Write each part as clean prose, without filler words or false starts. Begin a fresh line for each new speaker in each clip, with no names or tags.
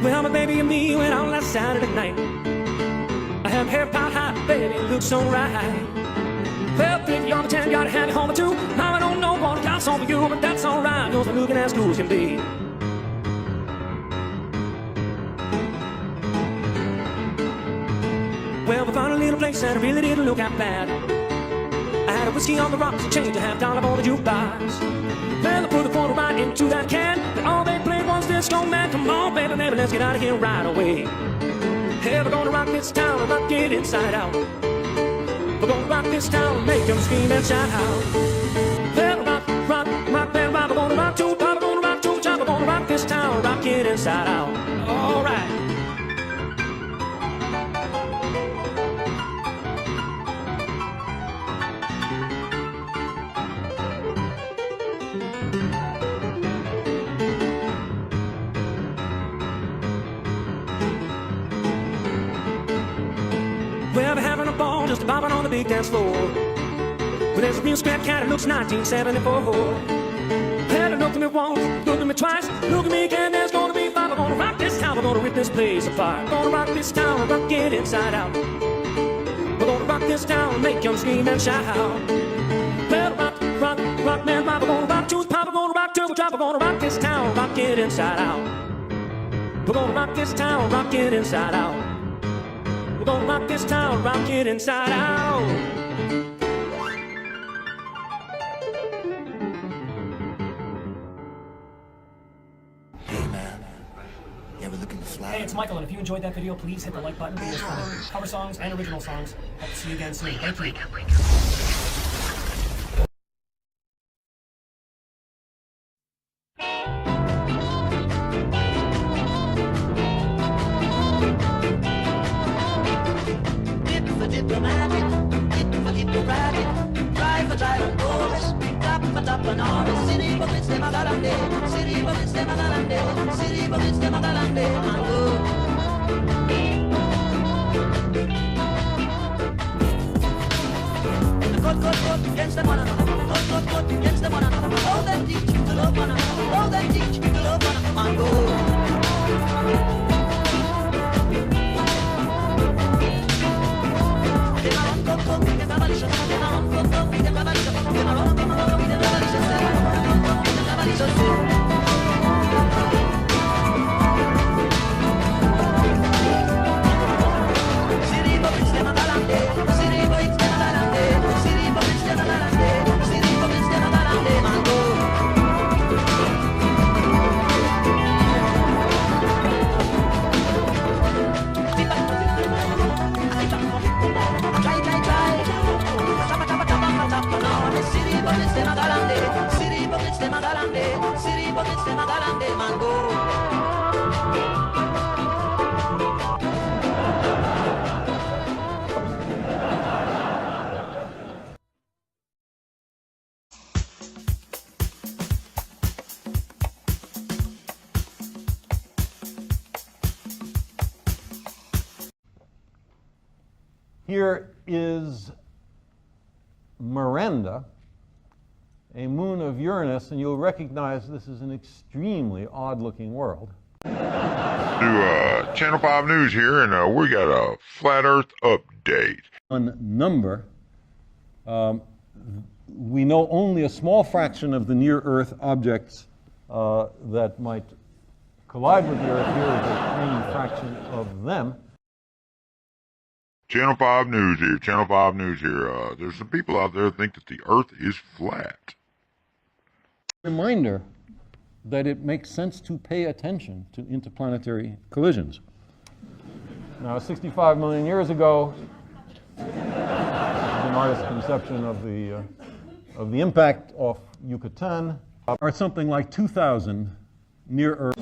Well, my baby and me went out last Saturday night. I had hair piled high, baby, it looked so right. Well, 50 on the 10, gotta have it home at 2. Now I don't know what God's on for you, but that's alright, cause we're looking as cool as can be. Well, we found a little place and it really didn't look that bad. I had a whiskey on the rocks and changed a $50 on the jukebox. Well, I put the quarter right into that can, but all they played was Disco Man. Come on, baby, baby, let's get out of here right away. Hey, we're gonna rock this town and rock it inside out. We're gonna rock this town and make them scream and shout out. Well, rock, rock, rock, band, rock, we're gonna rock to, pop, we're gonna rock to, chop, we're gonna rock this town, rock it inside out. All right. Well, we're having a ball just bobbing on the big dance floor. Well, there's a real scrap cat that looks 1974. Well, look at me once, look at me twice, look at me again, there's gonna be five. We're gonna rock this town, we're gonna rip this place apart. We're gonna rock this town and rock it inside out. We're gonna rock this town and make them scream and shout. Well, rock, rock, rock, man, rock, we're gonna rock to, pop, we're gonna rock to, drop, we're gonna rock this town, rock it inside out. We're gonna rock this town, rock it inside out. We're gonna rock this town, rock it inside out.
Hey man, yeah, we're looking to fly.
Hey, it's Michael, and if you enjoyed that video, please hit the like button. Videos for cover songs and original songs. Hope to see you again soon. Thank you.
Here is Miranda, a moon of Uranus, and you'll recognize this is an extremely odd-looking world.
Channel 5 News here, and we got a flat Earth update.
On number, we know only a small fraction of the near-Earth objects that might collide with the Earth. Here is a tiny fraction of them.
Channel 5 News here, Channel 5 News here. There's some people out there that think that the Earth is flat.
Reminder that it makes sense to pay attention to interplanetary collisions. Now, 65 million years ago, this is an artist's conception of the impact off Yucatan, or something like 2,000 near-Earth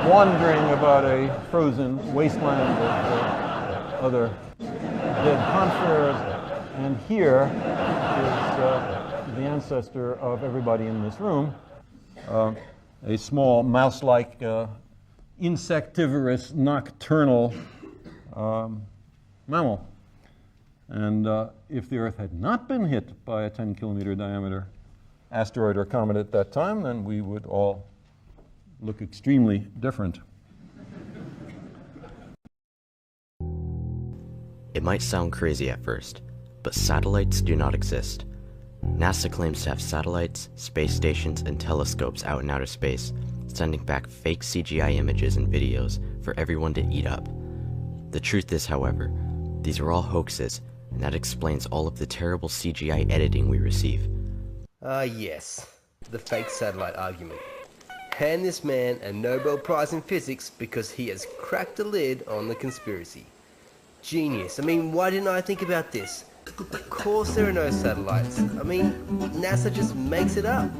wandering about a frozen wasteland of other dead conifers, and here is the ancestor of everybody in this room, a small mouse-like insectivorous nocturnal mammal. And if the Earth had not been hit by a 10-kilometer diameter asteroid or comet at that time, then we would all look extremely different.
It might sound crazy at first, but satellites do not exist. NASA claims to have satellites, space stations, and telescopes out in outer space, sending back fake CGI images and videos for everyone to eat up. The truth is, however, these are all hoaxes, and that explains all of the terrible CGI editing we receive.
Yes, the fake satellite argument. Hand this man a Nobel Prize in Physics because he has cracked the lid on the conspiracy. Genius. I mean, why didn't I think about this? Of course there are no satellites. I mean, NASA just makes it up.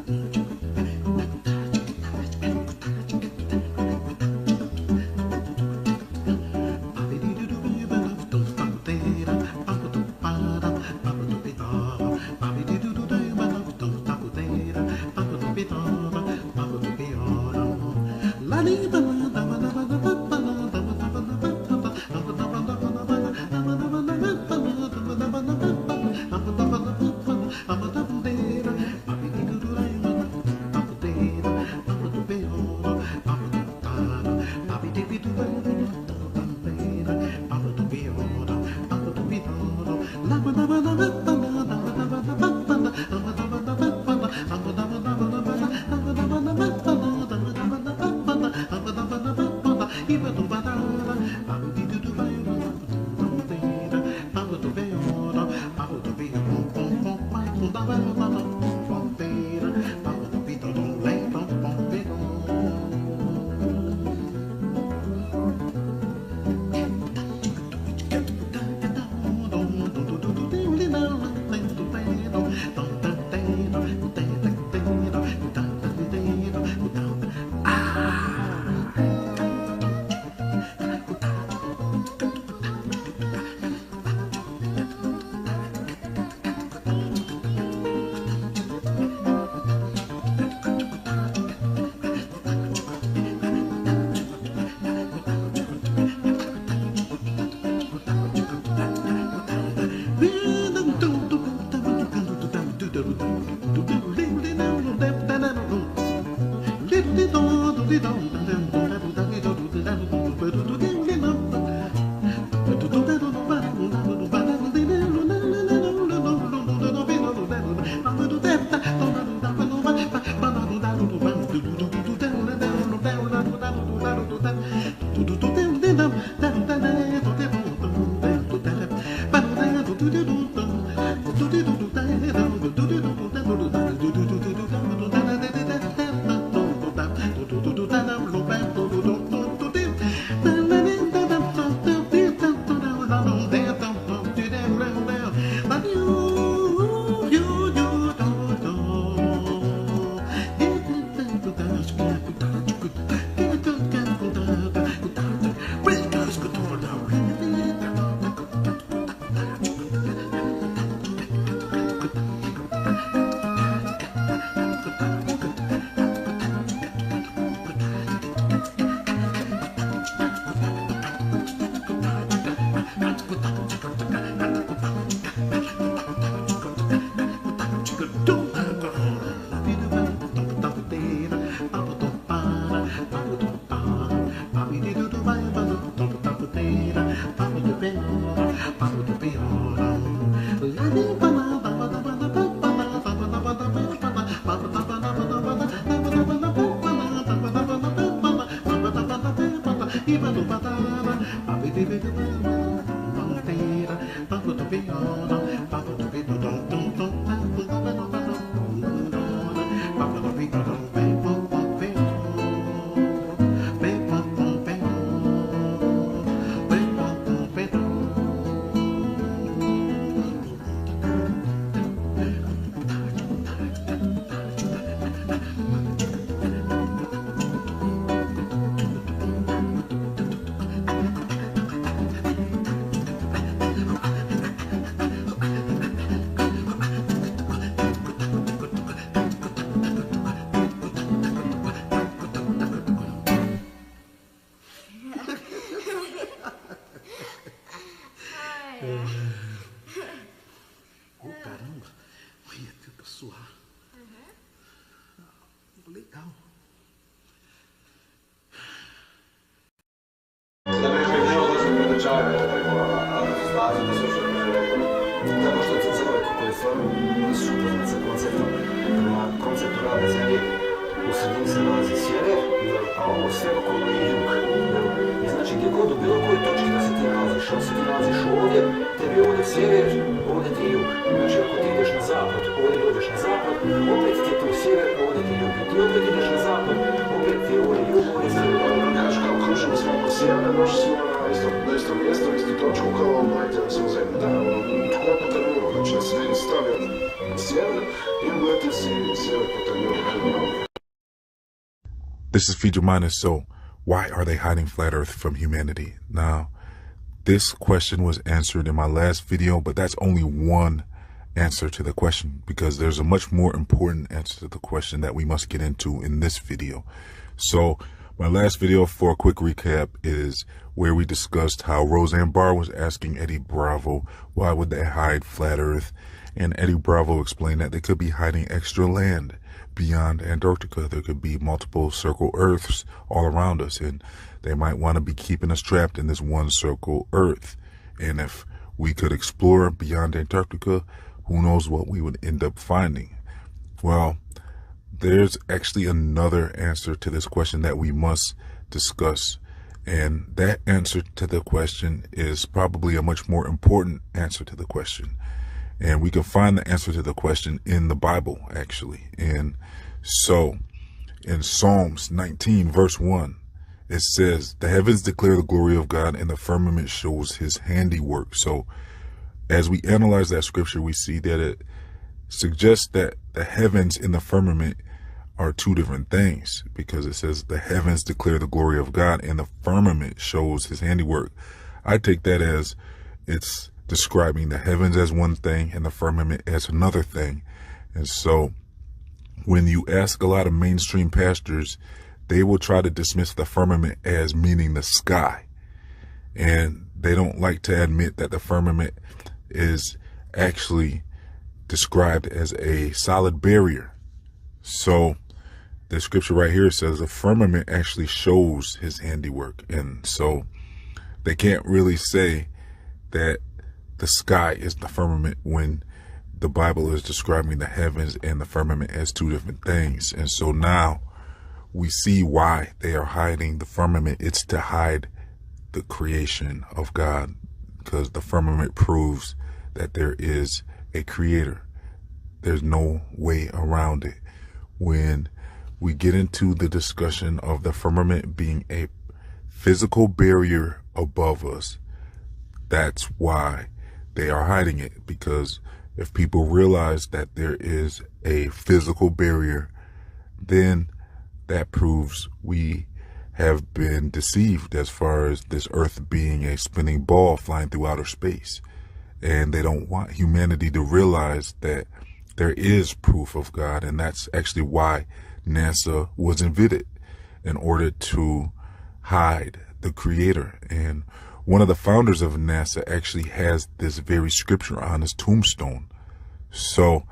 sve okolo je jug. I znači gdje god u bilo kojoj točki da se ti nalaziš, ako se ti nalaziš ovdje, tebi je ovdje sjever, ovdje ti je jug. Znači ako ti ideš na zapad, ovdje dođeš na zapad, opet ti je tu sjever, ovdje ti je jug. I ti opet ideš na zapad, opet ti je ovdje jug, ovdje sjever.
Znači kao kružimo smo oko sjevera, došli smo na isto mjesto, istu točku kao letjeli smo u zemlju. Da, tko puta nula, znači da se vidi stavio na sjever i uleti si sjever puta nula.
This is Feature Minus. So, why are they hiding flat Earth from humanity? Now, this question was answered in my last video, but that's only one answer to the question, because there's a much more important answer to the question that we must get into in this video. So, my last video, for a quick recap, is where we discussed how Roseanne Barr was asking Eddie Bravo why would they hide flat Earth, and Eddie Bravo explained that they could be hiding extra land beyond Antarctica. There could be multiple circle Earths all around us, and they might want to be keeping us trapped in this one circle Earth. And if we could explore beyond Antarctica, who knows what we would end up finding. Well, there's actually another answer to this question that we must discuss, and that answer to the question is probably a much more important answer to the question. And we can find the answer to the question in the Bible, actually. And so, in Psalms 19, verse 1, it says, "The heavens declare the glory of God, and the firmament shows his handiwork." So, as we analyze that scripture, we see that it suggests that the heavens and the firmament are two different things, because it says the heavens declare the glory of God and the firmament shows his handiwork. I take that as it's describing the heavens as one thing and the firmament as another thing. And so when you ask a lot of mainstream pastors, they will try to dismiss the firmament as meaning the sky. And they don't like to admit that the firmament is actually described as a solid barrier. So the scripture right here says the firmament actually shows his handiwork. And so they can't really say that the sky is the firmament when the Bible is describing the heavens and the firmament as two different things. And so now we see why they are hiding the firmament. It's to hide the creation of God, because the firmament proves that there is a creator. There's no way around it. When we get into the discussion of the firmament being a physical barrier above us, that's why they are hiding it. Because if people realize that there is a physical barrier, then that proves we have been deceived as far as this earth being a spinning ball flying through outer space. And they don't want humanity to realize that there is proof of God. And that's actually why NASA was invented, in order to hide the creator. And one of the founders of NASA actually has this very scripture on his tombstone. So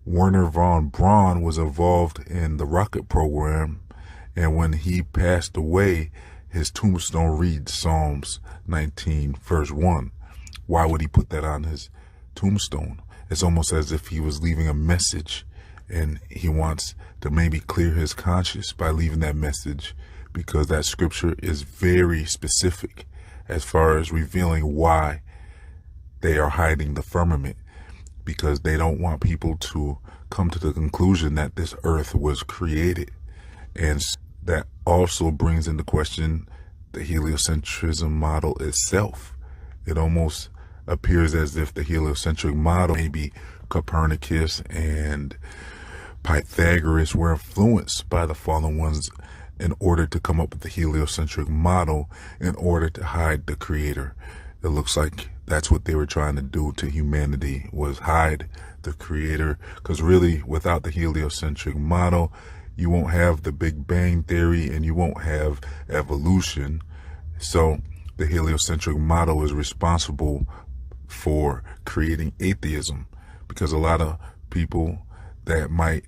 Werner von Braun was involved in the rocket program, and when he passed away, his tombstone reads Psalms 19, verse 1. Why would he put that on his tombstone? It's almost as if he was leaving a message, and he wants to maybe clear his conscience by leaving that message, because that scripture is very specific as far as revealing why they are hiding the firmament, because they don't want people to come to the conclusion that this earth was created. And that also brings into question the heliocentrism model itself. It almost appears as if the heliocentric model, maybe Copernicus and Pythagoras, were influenced by the fallen ones in order to come up with the heliocentric model in order to hide the creator. It looks like that's what they were trying to do to humanity, was hide the creator. Because really, without the heliocentric model, you won't have the Big Bang Theory and you won't have evolution. So the heliocentric model is responsible for creating atheism, because a lot of people that might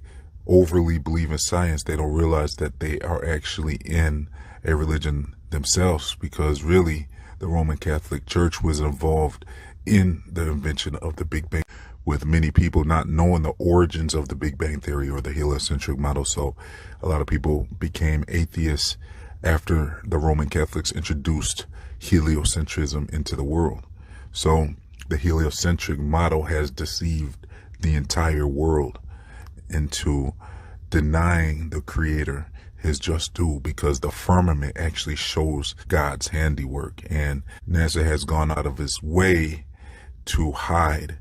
overly believe in science, they don't realize that they are actually in a religion themselves, because really the Roman Catholic Church was involved in the invention of the Big Bang, with many people not knowing the origins of the Big Bang Theory or the heliocentric model. So a lot of people became atheists after the Roman Catholics introduced heliocentrism into the world. So the heliocentric model has deceived the entire world into denying the Creator his just due, because the firmament actually shows God's handiwork, and NASA has gone out of its way to hide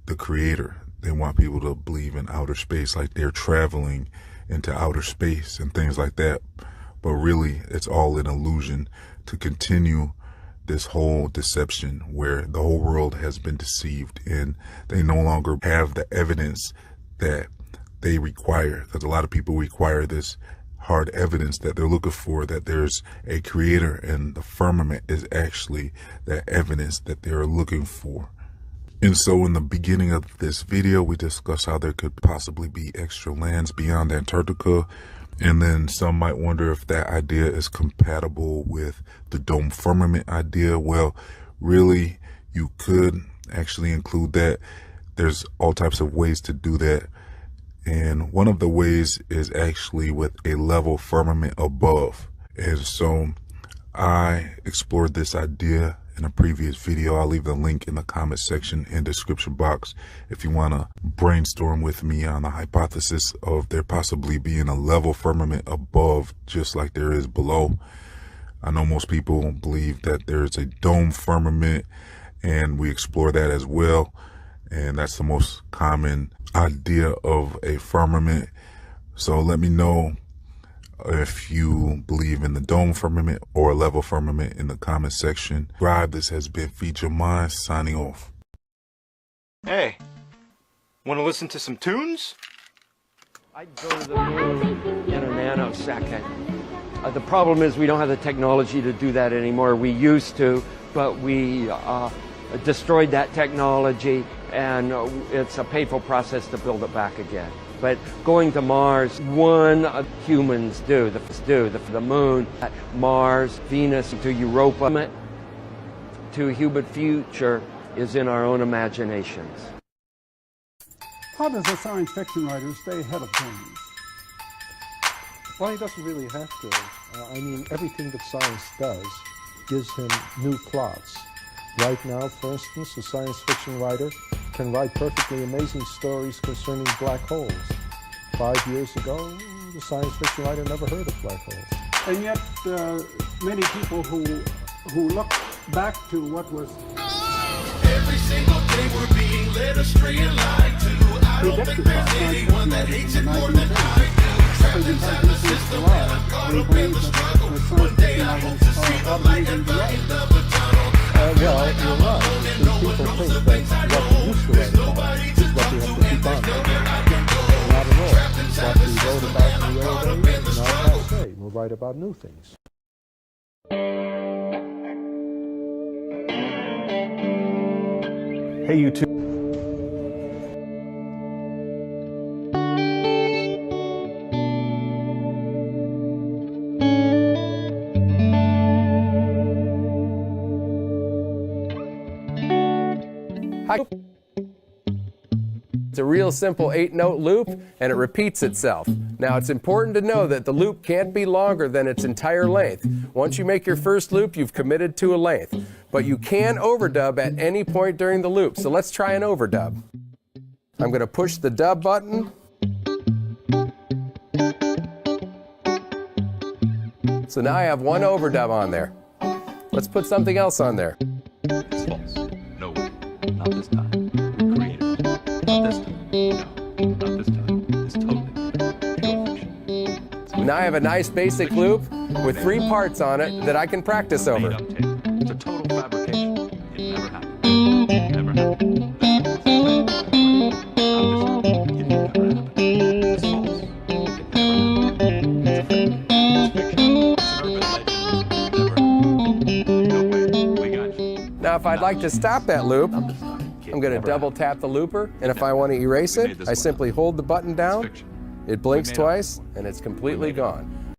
the Creator. They want people to believe in outer space, like they're traveling into outer space and things like that. But really, it's all an illusion to continue this whole deception where the whole world has been deceived, and they no longer have the evidence that they require, because a lot of people require this hard evidence that they're looking for, that there's a Creator, and the firmament is actually that evidence that they're looking for. And so in the beginning of this video, we discussed how there could possibly be extra lands beyond Antarctica. And then some might wonder if that idea is compatible with the dome firmament idea. Well, really, you could actually include that. There's all types of ways to do that. And one of the ways is actually with a level firmament above. And so I explored this idea in a previous video. I'll leave the link in the comment section and description box if you want to brainstorm with me on the hypothesis of there possibly being a level firmament above, just like there is below. I know most people believe that there's a dome firmament, and we explore that as well. And that's the most common idea of a firmament. So let me know if you believe in the dome firmament or level firmament in the comment section. This has been Feed Your Mind, signing off.
Hey, want to listen to some tunes?
I'd go to the moon in a nanosecond. The problem is we don't have the technology to do that anymore. We used to, but we destroyed that technology, and it's a painful process to build it back again. But going to Mars, humans do, the moon, Mars, Venus, to Europa, to a human future is in our own imaginations.
How does a science fiction writer stay ahead of things?
Well, he doesn't really have to. I mean, everything that science does gives him new plots. Right now, for instance, a science fiction writer can write perfectly amazing stories concerning black holes. 5 years ago, the science fiction writer never heard of black holes.
And yet, many people who look back to what was
Every single day we're being led astray and lied to. I don't think there's anyone that hates it more than I do. Trapped inside the system and I'm caught up in the struggle. One day I hope to see the light at the end of the tunnel.
Well, you're right. People think that what we used to write about is what we have to keep on writing. Not at all. What we wrote about in the old days, not passe. We'll write about new things.
Hey, you two.
It's a real simple 8-note loop, and it repeats itself. Now, it's important to know that the loop can't be longer than its entire length. Once you make your first loop, you've committed to a length. But you can overdub at any point during the loop, so let's try an overdub. I'm going to push the dub button. So now I have one overdub on there. Let's put something else on there.
It's false. No way. Not this time. We created it. Not this time. No. Not this time. It's totally pure fiction.
Now I have a nice basic loop with 3 parts on it that I can practice over.
It's a total fabrication. It never happened. It never happened. It never happened. It's false. It never happened. It's a fiction. It's an urban legend. Never. No way. We got you.
Now if I'd like to stop that loop, I'm going to double tap the looper, and if I want to erase it, I simply hold the button down, it blinks twice, and it's completely gone.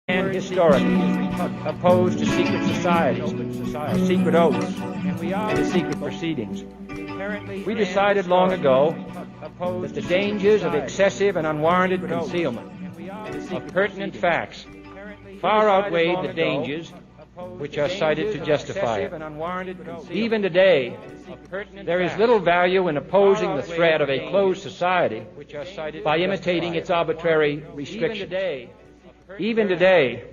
And historic. opposed to secret societies, secret oaths, and to secret proceedings. We decided long ago that the dangers of excessive and unwarranted concealment of pertinent facts far outweighed the dangers which are cited to justify it. Even today, there is little value in opposing the threat of a closed society by imitating its arbitrary restrictions. Even today,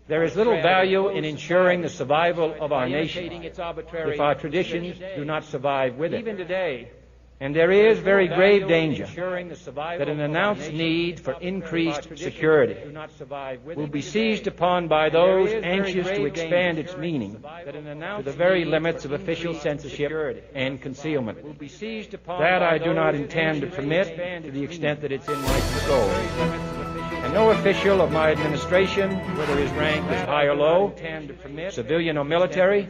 there is little value in ensuring the survival of our nation if our traditions do not survive with it. And there is very grave danger that an announced need for increased security will be seized upon by those anxious to expand its meaning to the very limits of official censorship and concealment. That I do not intend to permit to the extent that it's in my control. And no official of my administration, whether his rank is high or low, civilian or military,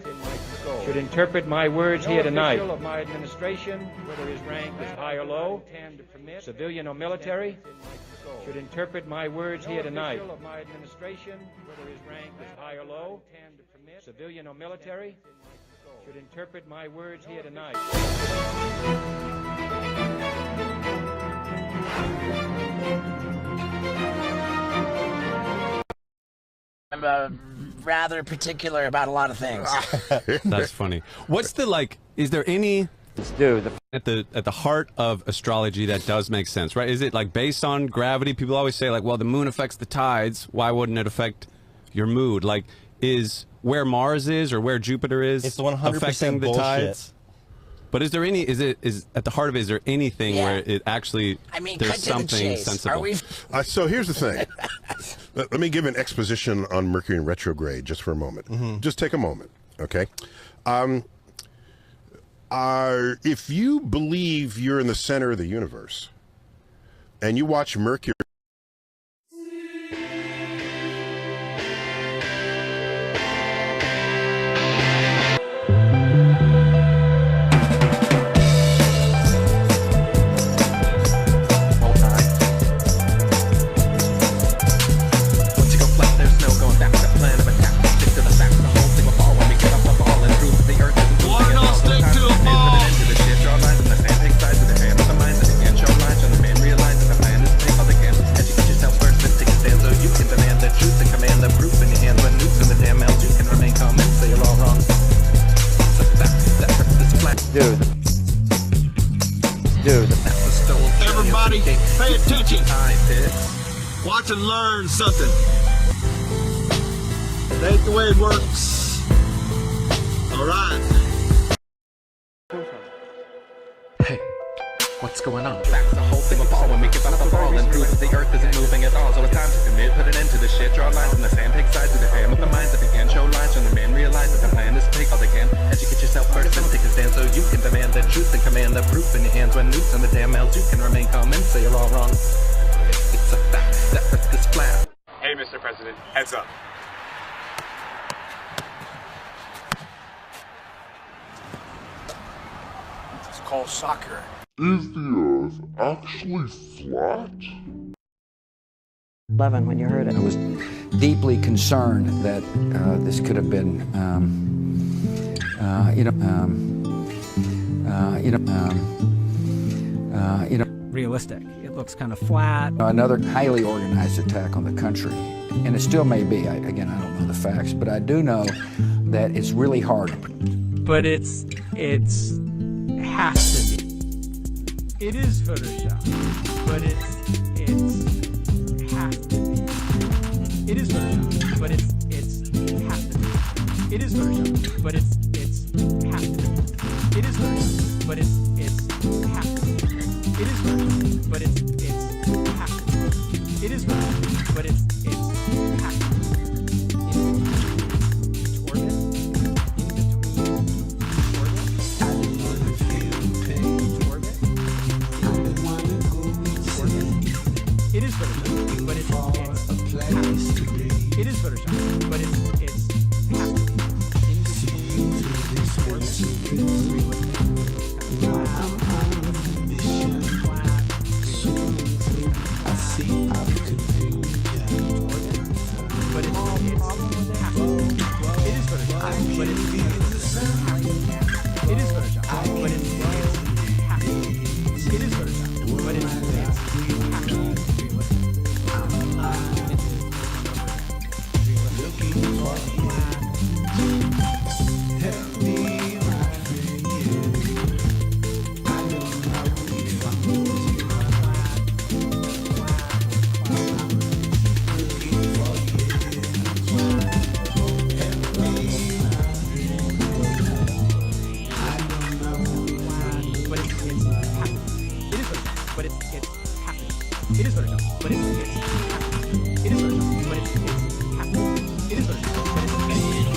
should interpret my words here tonight. Of my administration, whether his rank is high or low, civilian or military, should interpret my words here tonight. Of my administration, whether his rank is high or low, civilian or military, should interpret my words here tonight.
I'm rather particular about a lot of things.
That's funny. What's the, like, is there any at the heart of astrology that does make sense, right? Is it like based on gravity? People always say like, well, the moon affects the tides. Why wouldn't it affect your mood? Like, is where Mars is or where Jupiter is
it's 100%
affecting the
bullshit. Tides?
But is there any, is at the heart of it, is there anything where it actually, there's something sensible?
So here's the thing. Let me give an exposition on Mercury in retrograde just for a moment. Just take a moment, okay? If you believe you're in the center of the universe and you watch Mercury
Everybody, pay attention. Watch and learn something. It ain't the way it works. All right.
Hey, what's going on? That's the whole thing of all. When we give up a ball and prove that the earth isn't moving at all. So it's time to commit, put an end to the shit. Draw lines in the sand, take sides of the ham of the minds that begin. Show lines when the man realize that the plan is to take all they can. Educate yourself first and take a stand so you can demand the truth and command the proof in your hands. When nukes on the damn L's, you can remain calm and say you're all wrong. It's a fact that this flat.
Hey, Mr. President, heads up.
It's called soccer.
Is the Earth actually flat?
11 when you heard it.
I was deeply concerned that this could have been,
realistic. It looks kind of flat.
Another highly organized attack on the country, and it still may be. Again, I don't know the facts, but I do know that it's really hard.
But it's has to be. It is Photoshop, but it has to be. It is Photoshop, but it's has to be. It is Photoshop, but it's has to be. It is Photoshop, but it's has to be. It is Photoshop, but it's has to be. It is Photoshop, but it's has to be. It is Photoshop, but it's has to be. It is Photoshop, but it's has to be. But it's but it's happening. It is what it does, but it's happening. It is what it does, but it's happening. It is what it does, but it's happening. It is what it does,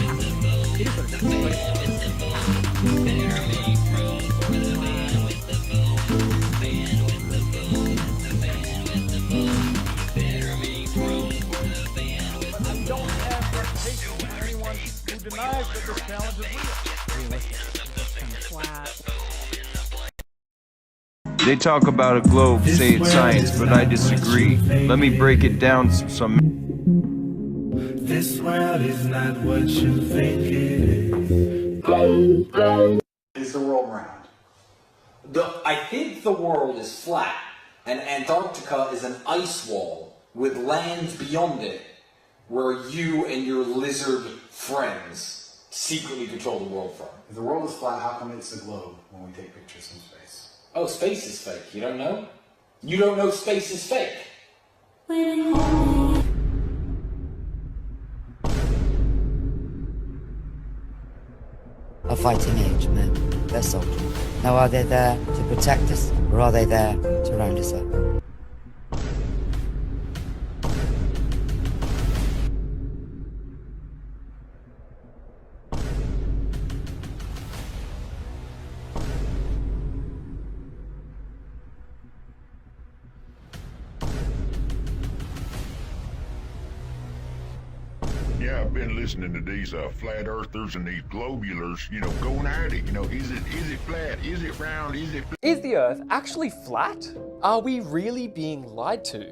but it's
I don't have patience with anyone who denies that this challenge is real.
They talk about a globe, say it's science, but I disagree. Let me break it down some.
This world is not what you think it is.
Is the world round?
I think the world is flat, and Antarctica is an ice wall with land beyond it, where you and your lizard friends secretly control the world from.
If the world is flat, how come it's a globe when we take pictures from space?
Oh, space is fake. You don't know? You don't know space is fake.
A fighting age, men. They're soldiers. Now are they there to protect us, or are they there to round us up?
Yeah, I've been listening to these flat earthers and these globulars, going at it. Is it flat? Is it round? Is it?
Is the Earth actually flat? Are we really being lied to?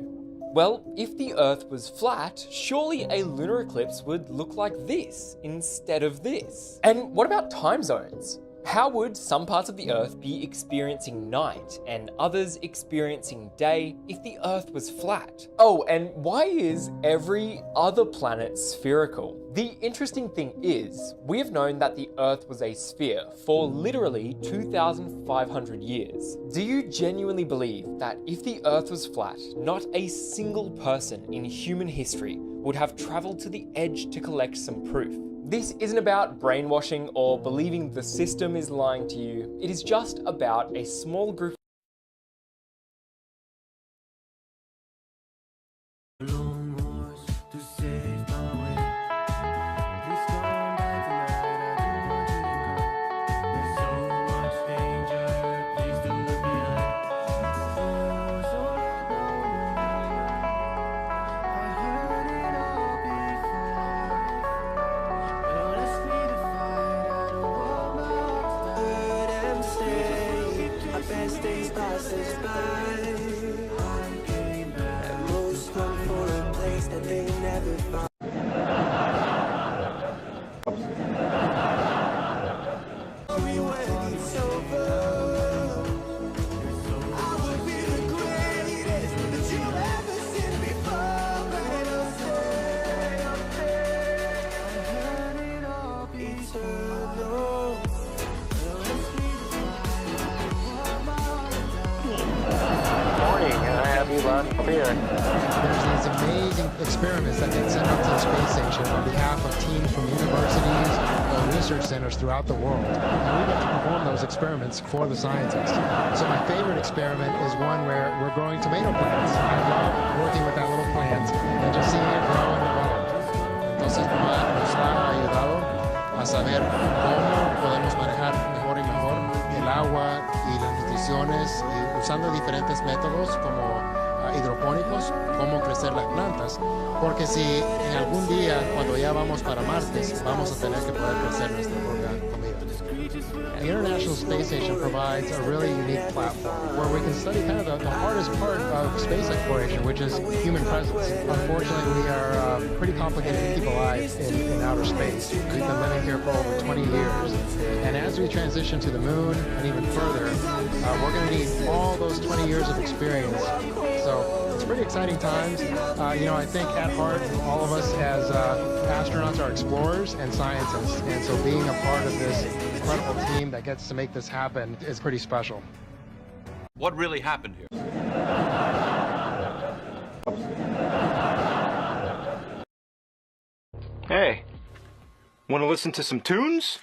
Well, if the Earth was flat, surely a lunar eclipse would look like this instead of this. And what about time zones? How would some parts of the Earth be experiencing night and others experiencing day if the Earth was flat? Oh, and why is every other planet spherical? The interesting thing is, we have known that the Earth was a sphere for literally 2,500 years. Do you genuinely believe that if the Earth was flat, not a single person in human history would have traveled to the edge to collect some proof? This isn't about brainwashing or believing the system is lying to you. It is just about a small group.
There's these amazing experiments that get sent up to the space station on behalf of teams from universities or research centers throughout the world. And we get to perform those experiments for the scientists. So my favorite experiment is one where we're growing tomato plants. I love working with that little plant and just seeing it grow and develop. Entonces nos ha ayudado a saber cómo podemos manejar mejor y mejor el agua y las nutriciones usando diferentes métodos como hidropónicos, cómo crecer las plantas, porque si en algún día, cuando ya vamos para Marte, vamos a tener que poder crecer nuestra propia comida. The International Space Station provides a really unique platform where we can study kind of the hardest part of space exploration, which is human presence. Unfortunately, we are pretty complicated to keep alive in outer space. We've been living here for over 20 years, and as we transition to the moon and even further, we're going to need all those 20 years of experience. So it's pretty exciting times. You know, I think at heart, all of us as astronauts are explorers and scientists, and so being a part of this incredible team that gets to make this happen is pretty special.
What really happened here?
Hey, want to listen to some tunes?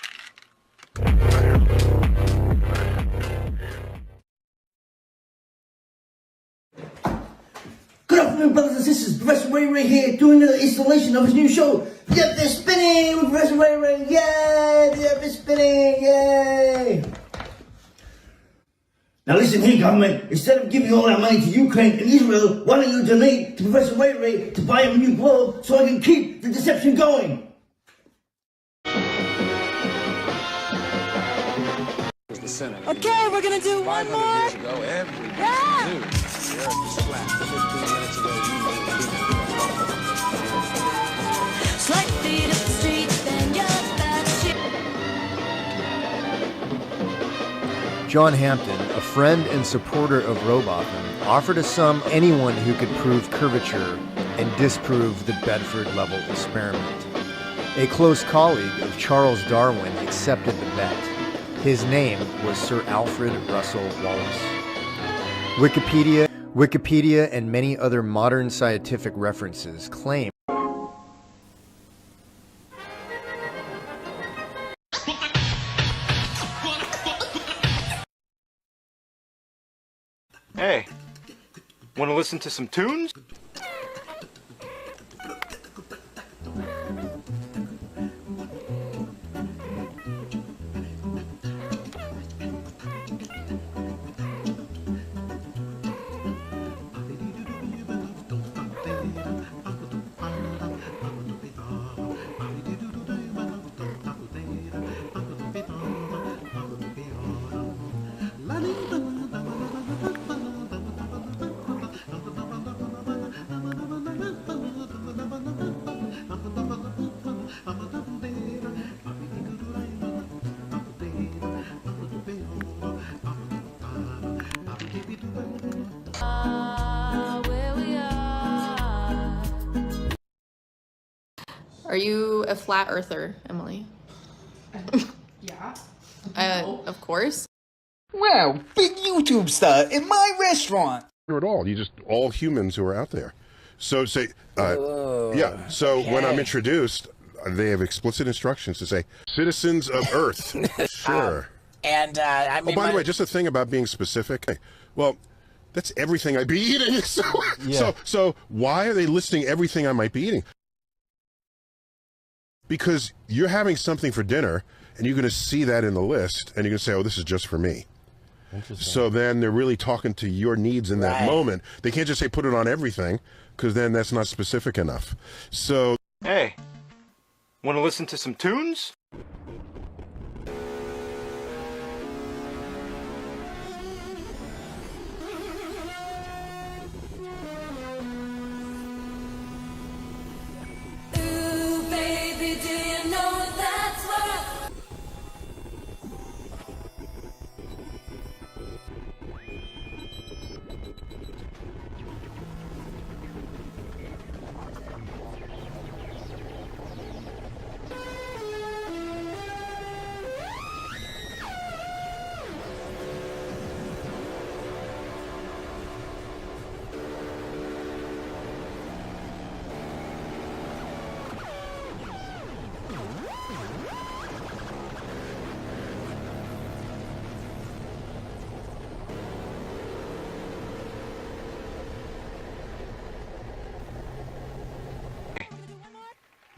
Good afternoon, brothers and sisters. Professor Ray Ray here, doing the installation of his new show, The Earth is Spinning with Professor Ray Ray. Yay! The Earth is spinning. Yay! Now listen here, government. Instead of giving all that money to Ukraine and Israel, why don't you donate to Professor Ray Ray to buy him a new globe so I can keep the deception going?
Okay, we're gonna do one more.
Years ago, everybody knew the Earth was flat. 15 minutes ago, you knew.
Slight feet up the street, then you're bad shit.
John Hampton, a friend and supporter of Robotham, offered a sum anyone who could prove curvature and disprove the Bedford level experiment. A close colleague of Charles Darwin accepted the bet. His name was Sir Alfred Russel Wallace. Wikipedia and many other modern scientific references claim
Hey, want to listen to some tunes?
Are you a flat earther, Emily?
Yeah.
Of course.
Wow, big YouTube star in my restaurant.
At all. You just all humans who are out there. So say, yeah. So when I'm introduced, they have explicit instructions to say, citizens of Earth. Sure.
And I mean,
by the way, just a thing about being specific. Well, that's everything I'd be eating. So why are they listing everything I might be eating? Because you're having something for dinner, and you're going to see that in the list, and you're going to say, oh, this is just for me. So then they're really talking to your needs in that moment. They can't just say put it on everything, because then that's not specific enough. So,
hey, want to listen to some tunes?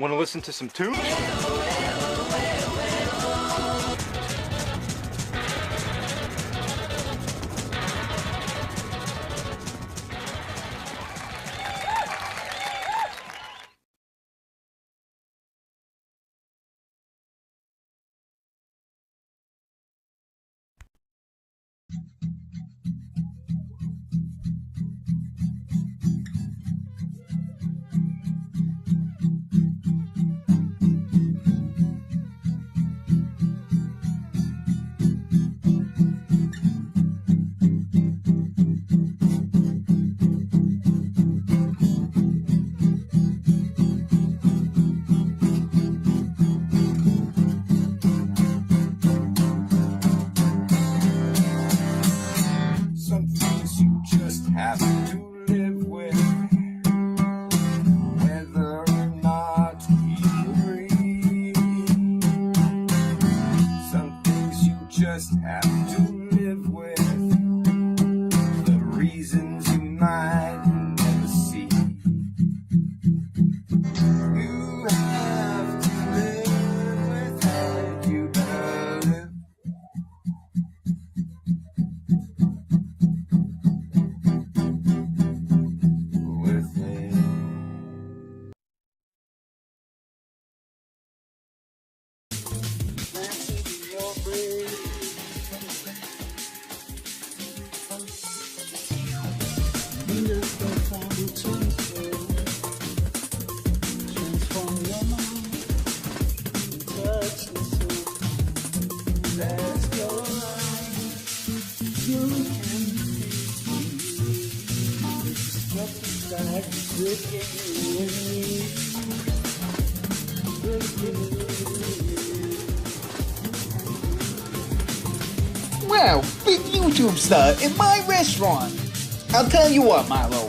Want to listen to some tunes?
Some things you just have to live with, whether or not you agree. Some things you just have to live with, the reasons you might never see. You have to live with it, you better live.
Wow, big YouTube star in my restaurant. I'll tell you what, Milo.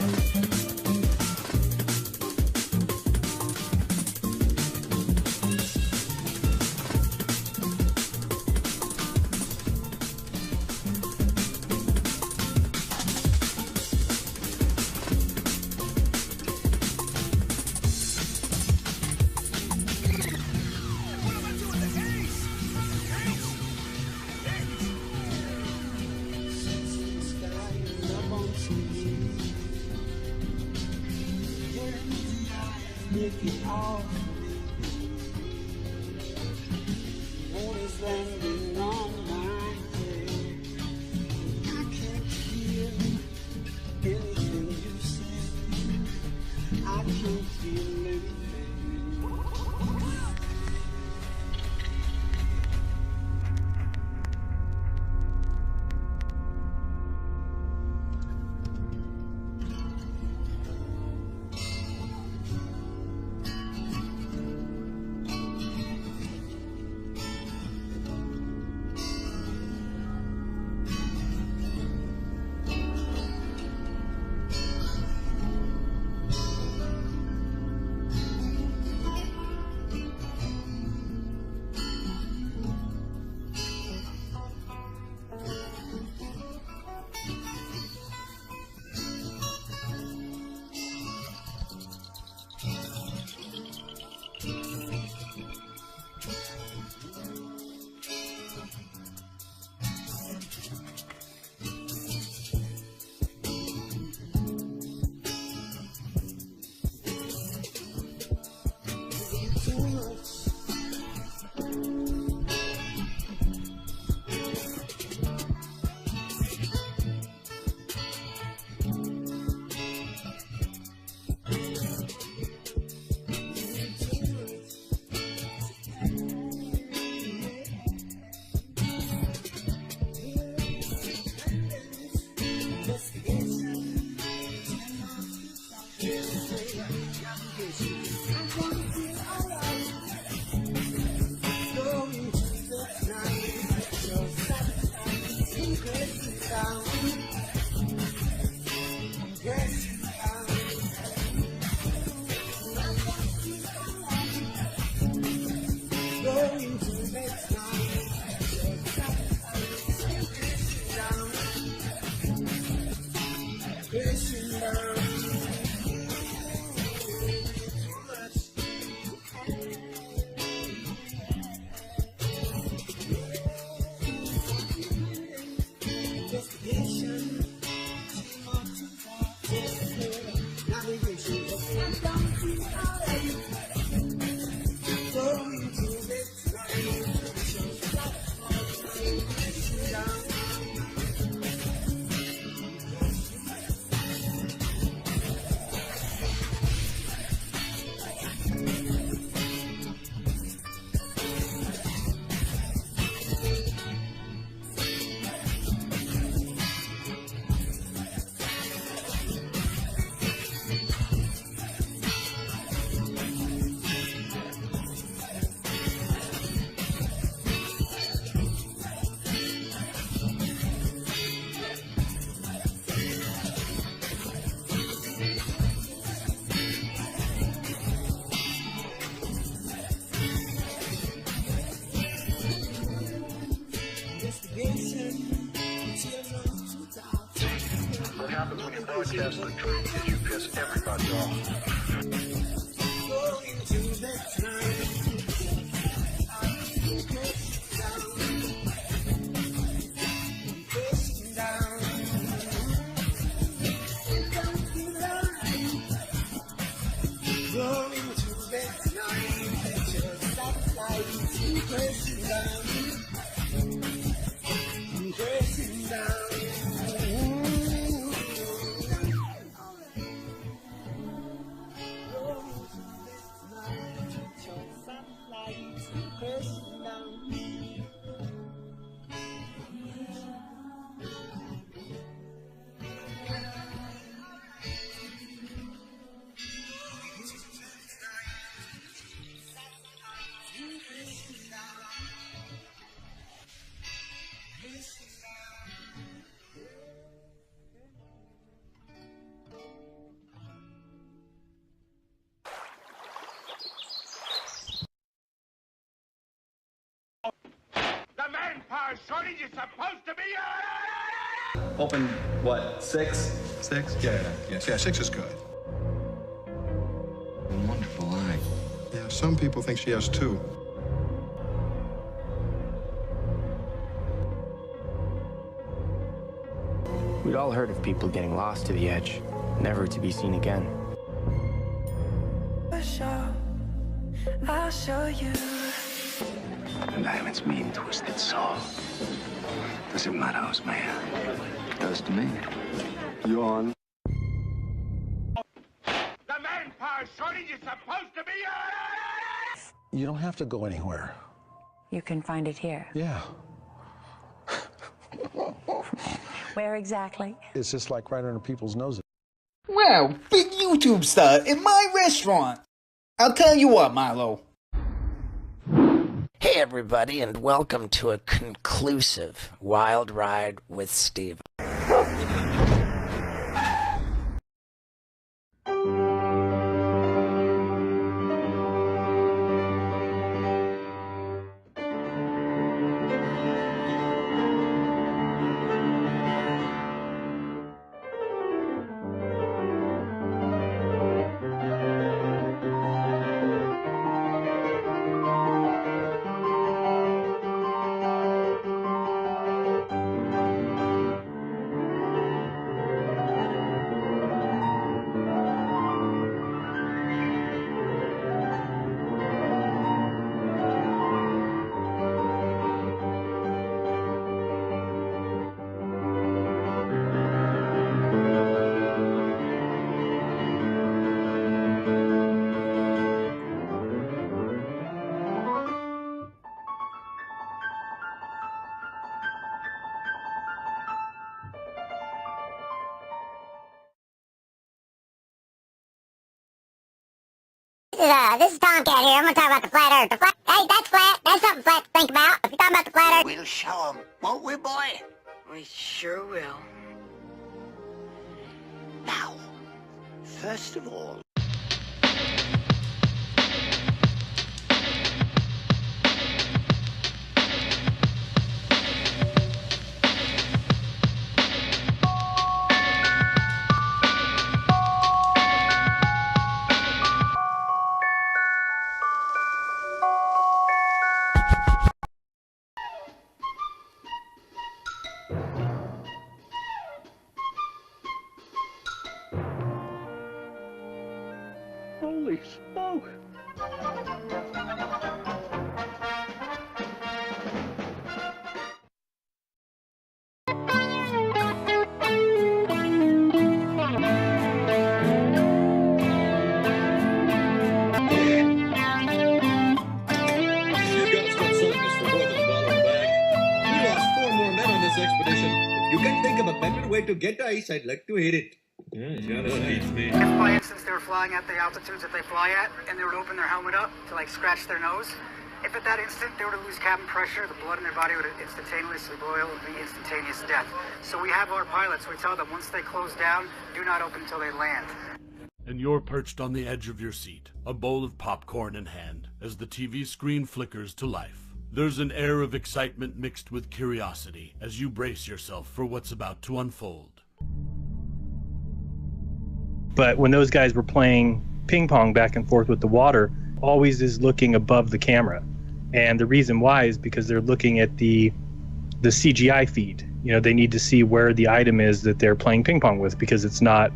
podcast the truth is you piss everybody off.
The manpower shortage is supposed to be
Open, what, 6? 6? Yeah, 6 is good.
A wonderful eye.
Yeah, some people think she has 2.
We'd all heard of people getting lost to the edge, never to be seen again.
I'll show you.
And diamonds mean twisted soul. Doesn't matter who's man. It does to me. Yawn.
The manpower shortage is supposed to be
You don't have to go anywhere.
You can find it here.
Yeah.
Where exactly?
It's just like right under people's noses.
Wow, big YouTube star in my restaurant. I'll tell you what, Milo.
Hey everybody, and welcome to a conclusive wild ride with Steve.
This is Tomcat here. I'm gonna talk about the flat Earth. Hey, that's flat. That's something flat to think about. If you're talking about the flat Earth,
We'll show 'em, won't we, boy?
We sure will.
Now, first of all,
Holy smoke!
Way to get ice, I'd like to hit it.
If by instance they were flying at the altitudes that they fly at, and they were to open their helmet up to like scratch their nose, if at that instant they were to lose cabin pressure, the blood in their body would instantaneously boil and be instantaneous death. So we have our pilots, we tell them once they close down, do not open until they land.
And you're perched on the edge of your seat, a bowl of popcorn in hand, as the TV screen flickers to life. There's an air of excitement mixed with curiosity as you brace yourself for what's about to unfold.
But when those guys were playing ping pong back and forth with the water, always is looking above the camera. And the reason why is because they're looking at the CGI feed. You know, they need to see where the item is that they're playing ping pong with, because it's not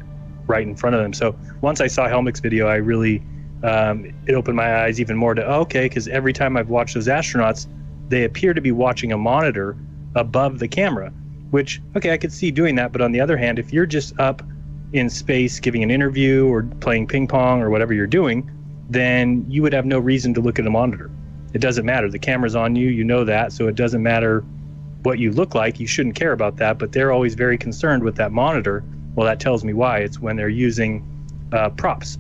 right in front of them. So once I saw Helmick's video, I really, it opened my eyes even more to, okay, because every time I've watched those astronauts, they appear to be watching a monitor above the camera, which, okay, I could see doing that. But on the other hand, if you're just up in space giving an interview or playing ping pong or whatever you're doing, then you would have no reason to look at a monitor. It doesn't matter. The camera's on you, you know that, so it doesn't matter what you look like. You shouldn't care about that, but they're always very concerned with that monitor. Well, that tells me why. It's when they're using props.